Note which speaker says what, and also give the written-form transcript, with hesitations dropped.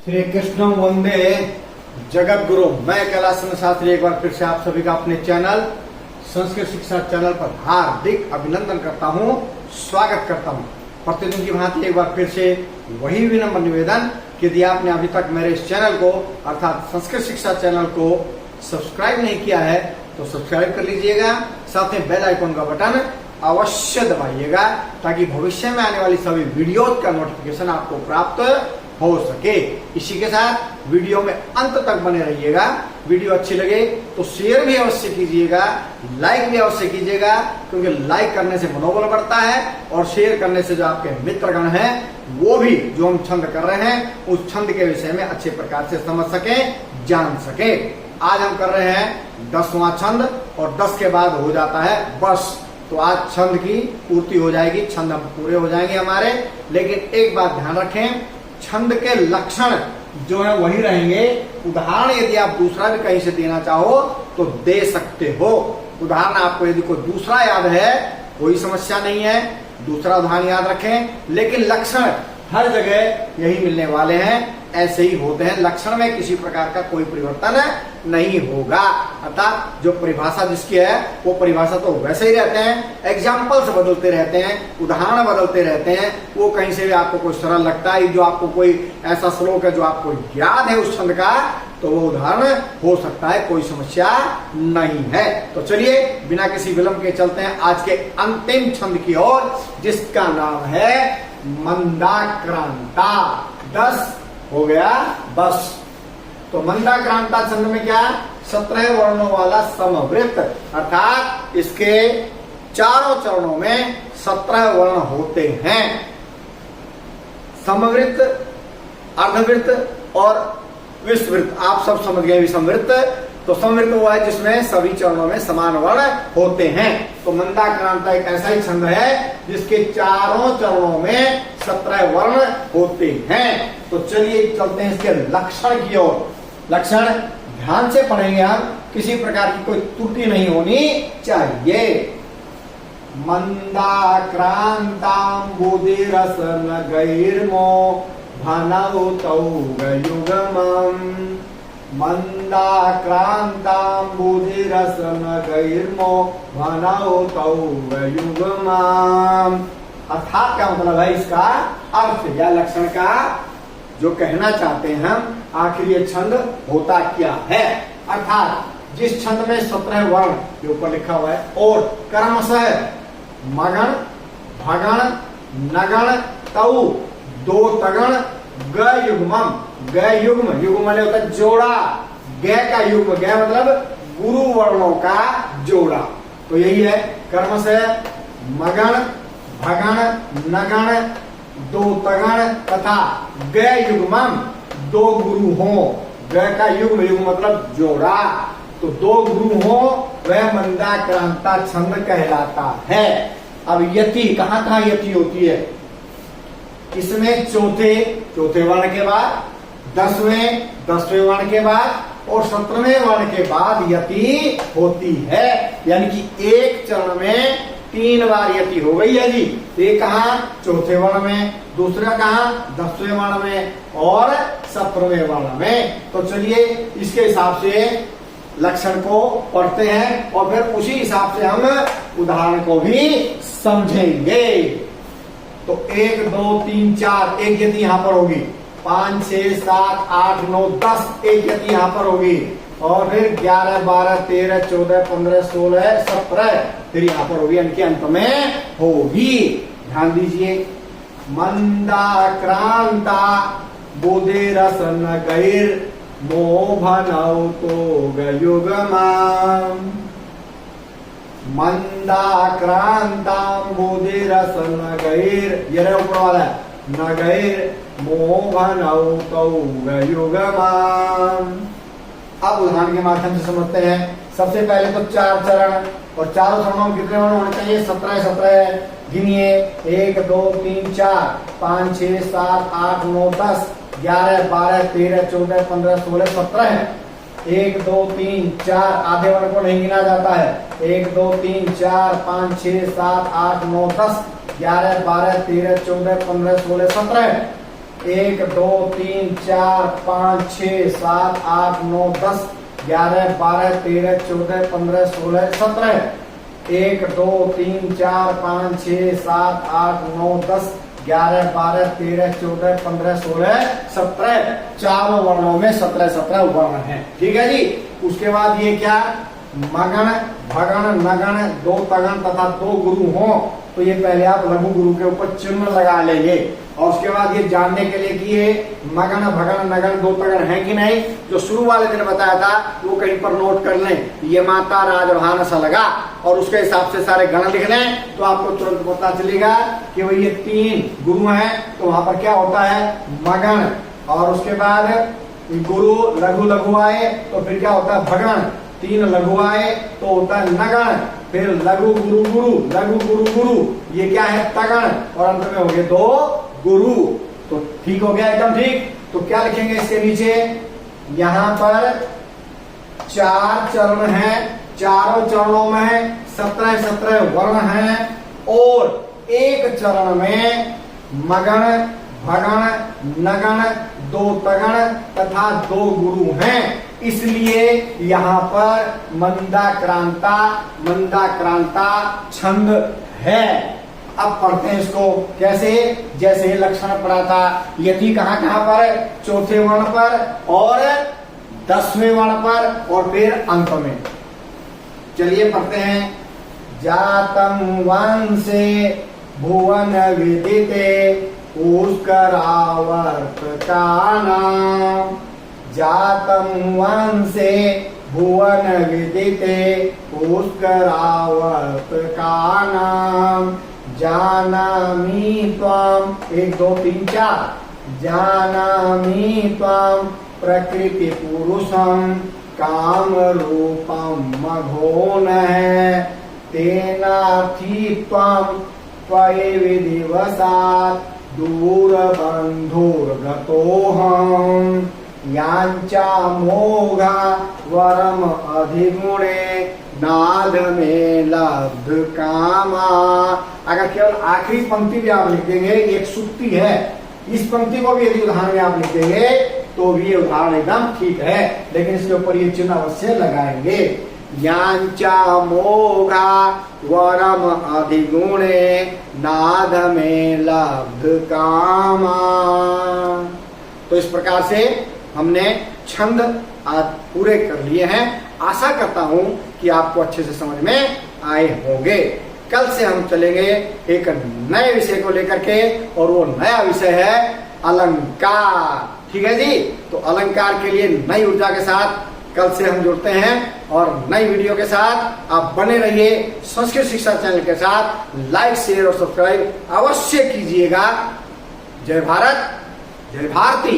Speaker 1: श्री कृष्ण वंदे जगत गुरु। मैं कैलाश शास्त्री एक बार फिर से आप सभी का अपने चैनल संस्कृत शिक्षा चैनल पर हार्दिक अभिनंदन करता हूँ, स्वागत करता हूँ। प्रतिदिन की भांति एक बार फिर से वही विनम्र निवेदन कि यदि आपने अभी तक मेरे इस चैनल को अर्थात संस्कृत शिक्षा चैनल को सब्सक्राइब नहीं किया है तो सब्सक्राइब कर लीजिएगा, साथ में बेल आइकन का बटन अवश्य दबाइएगा ताकि भविष्य में आने वाली सभी वीडियो का नोटिफिकेशन आपको प्राप्त हो सके। इसी के साथ वीडियो में अंत तक बने रहिएगा। वीडियो अच्छी लगे तो शेयर भी अवश्य कीजिएगा, लाइक भी अवश्य कीजिएगा, क्योंकि लाइक करने से मनोबल बढ़ता है और शेयर करने से जो आपके मित्रगण हैं वो भी जो हम छंद कर रहे हैं उस छंद के विषय में अच्छे प्रकार से समझ सके, जान सके। आज हम कर रहे हैं 10वां छंद और 10 के बाद हो जाता है बस। तो आज छंद की पूर्ति हो जाएगी, छंद हम पूरे हो जाएंगे हमारे। लेकिन एक बात ध्यान रखें, छंद के लक्षण जो है वही रहेंगे। उदाहरण यदि आप दूसरा भी कहीं से देना चाहो तो दे सकते हो। उदाहरण आपको यदि कोई दूसरा याद है कोई समस्या नहीं है, दूसरा उदाहरण याद रखें। लेकिन लक्षण हर जगह यही मिलने वाले हैं, ऐसे ही होते हैं। लक्षण में किसी प्रकार का कोई परिवर्तन नहीं होगा। अर्थात जो परिभाषा जिसकी है वो परिभाषा तो वैसे ही रहते हैं, एग्जाम्पल्स बदलते रहते हैं, उदाहरण बदलते रहते हैं। वो कहीं से भी आपको कोई सरल लगता है, जो आपको कोई ऐसा श्लोक है जो आपको याद है उस छंद का, तो वो उदाहरण हो सकता है, कोई समस्या नहीं है। तो चलिए बिना किसी विलंब के चलते हैं आज के अंतिम छंद की ओर, जिसका नाम है मंदाक्रांता। 10 हो गया बस। तो मंदाक्रांता छंद में क्या, 17 वर्णों वाला समवृत्त, अर्थात इसके चारों चरणों में 17 वर्ण होते हैं। समवृत्त, अर्धवृत्त और विषवृत्त, आप सब समझ गए। विषमवृत्त तो समवृत्त हुआ है जिसमें सभी चरणों में समान वर्ण होते हैं। तो मंदाक्रांता एक ऐसा ही छंद है जिसके चारों चरणों में 17 वर्ण होते हैं। तो चलिए चलते हैं इसके लक्षण की ओर। लक्षण ध्यान से पढ़ेंगे हम, किसी प्रकार की कोई त्रुटि नहीं होनी चाहिए। मंदाक्रांताम्बुधिरसन गैर्मो भनौतौ गयुगमम्। मंदाक्रांताम्बुधिरसन गैर्मो भनौतौ गयुगमम्। अर्थात क्या मतलब है इसका अर्थ या लक्षण का जो कहना चाहते हैं हम, आखिर ये छंद होता क्या है। अर्थात जिस छंद में 17 वर्ण के ऊपर लिखा हुआ है और क्रमशः मगण, भगण, नगण, तऊ, दो तगण, ग युग्मम। ग युग्म, युग्म माने होता है जोड़ा, ग का युग्म, ग मतलब गुरु वर्णों का जोड़ा। तो यही है क्रमशः मगण, भगण, नगण, दो तगण तथा ग युग्मम, दो गुरु हो। ग का युग्म, युग्म मतलब जोड़ा, तो दो गुरु हो, वह मंदाक्रांता छंद कहलाता है। अब यति कहाँ यति होती है, इसमें चौथे वर्ण के बाद, 10वें वर्ण के बाद और 17वें वर्ण के बाद यति होती है। यानी कि एक चरण में 3 बार यति हो गई है जी। एक कहाँ, चौथे वर्ण में, दूसरा कहाँ, 10वें वर्ण में और 17वें वर्ण में। तो चलिए इसके हिसाब से लक्षण को पढ़ते हैं और फिर उसी हिसाब से हम उदाहरण को भी समझेंगे। तो 1 2 3 4 एक यति यहाँ पर होगी, 5 6 7 8 9 10 एक यति यहाँ पर होगी, और फिर 11 12 13 14 15 16 17 फिर यहाँ पर होगी, यानी कि अंत में होगी। ध्यान दीजिए, मंदाक्रांता बुधिरसन गैर्मो भनौतो गयुगमम्। मंदाक्रांताम्बुधिरसन गैर, ये रहा ऊपर वाला, न गैर्मो भनौतो गयुगमम्। अब उदाहरण के माध्यम से समझते हैं। सबसे पहले तो 4 चरण, और चारों चरणों में कितने वर्ण होने चाहिए, 17 गिनिए। 1 2 3 4 5 6 7 8 9 10 11 12 13 14 15 16 17 1 2 3 4 आधे वर्ण को नहीं गिना जाता है। 1 2 3 4 5 6 7 8 9 10 11 12 13 14 15 16 17 1 2 3 4 5 6 7 8 9 10 11 12 13 14 15 16 17 1 2 3 4 5 6 7 8 9 10 11 12 13 14 15 16 17 चारों वर्णों में 17 वर्ण हैं। ठीक है जी। उसके बाद ये क्या, मगण भगण नगण दो तगण तथा दो गुरु हो तो ये पहले आप लघु गुरु के ऊपर चिन्ह लगा लेंगे। और उसके बाद ये जानने के लिए कि ये मगण भगण नगण दो तगण है कि नहीं, जो शुरू वाले दिन बताया था वो कहीं पर नोट कर लें। ये माता राजभान सा लगा और उसके हिसाब से सारे गण लिख लें तो आपको तुरंत पता चलेगा कि भाई ये 3 गुरु हैं तो वहां पर क्या होता है मगण, और उसके बाद गुरु लघु लघु आए तो फिर क्या होता है भगण, 3 लघु आए तो होता है नगण, फिर लघु गुरु गुरु लघु गुरु गुरु ये क्या है तगण, और अंत में हो गए 2 गुरु। तो ठीक हो गया एकदम ठीक। तो क्या लिखेंगे इसके नीचे, यहां पर 4 चरण हैं, चारों चरणों में 17 वर्ण हैं और एक चरण में मगण भगण नगण 2 तगण तथा 2 गुरु हैं, इसलिए यहाँ पर मंदाक्रांता छंद है। अब पढ़ते हैं इसको कैसे, जैसे लक्षण पढ़ा था यति कहाँ पर, चौथे वर्ण पर और 10वें वर्ण पर और फिर अंत में। चलिए पढ़ते हैं। जातम वंशे भुवन विदिते पुष्करावर्त का नाम, जातम वंशे भुवन विदिते पुष्करावर्त का नाम, जानामि त्वाम 1 2 3 4, जानामि त्वाम प्रकृति पुरुषम काम रूपम मघोन है, तेनार्थी त्वाम त्वयि विधिवसात् दूर बंधुर्गतोऽहम्, यांचा मोघा वरम अधिगुणे नाद में लब्ध कामा। अगर केवल आखिरी पंक्ति भी आप लिख देंगे, एक सुक्ति है, इस पंक्ति को भी यदि उदाहरण में आप लिख देंगे तो भी ये उदाहरण एकदम ठीक है, लेकिन इसके ऊपर ये चिन्ह अवश्य लगाएंगे। यांचा मोघा वरम अधिगुणे नाद में लब्ध कामा। तो इस प्रकार से हमने छंद आज पूरे कर लिए हैं। आशा करता हूं कि आपको अच्छे से समझ में आए होंगे। कल से हम चलेंगे एक नए विषय को लेकर के और वो नया विषय है अलंकार। ठीक है जी। तो अलंकार के लिए नई ऊर्जा के साथ कल से हम जुड़ते हैं और नई वीडियो के साथ आप बने रहिए। संस्कृत शिक्षा चैनल के साथ लाइक शेयर और सब्सक्राइब अवश्य कीजिएगा। जय भारत, जय भारती।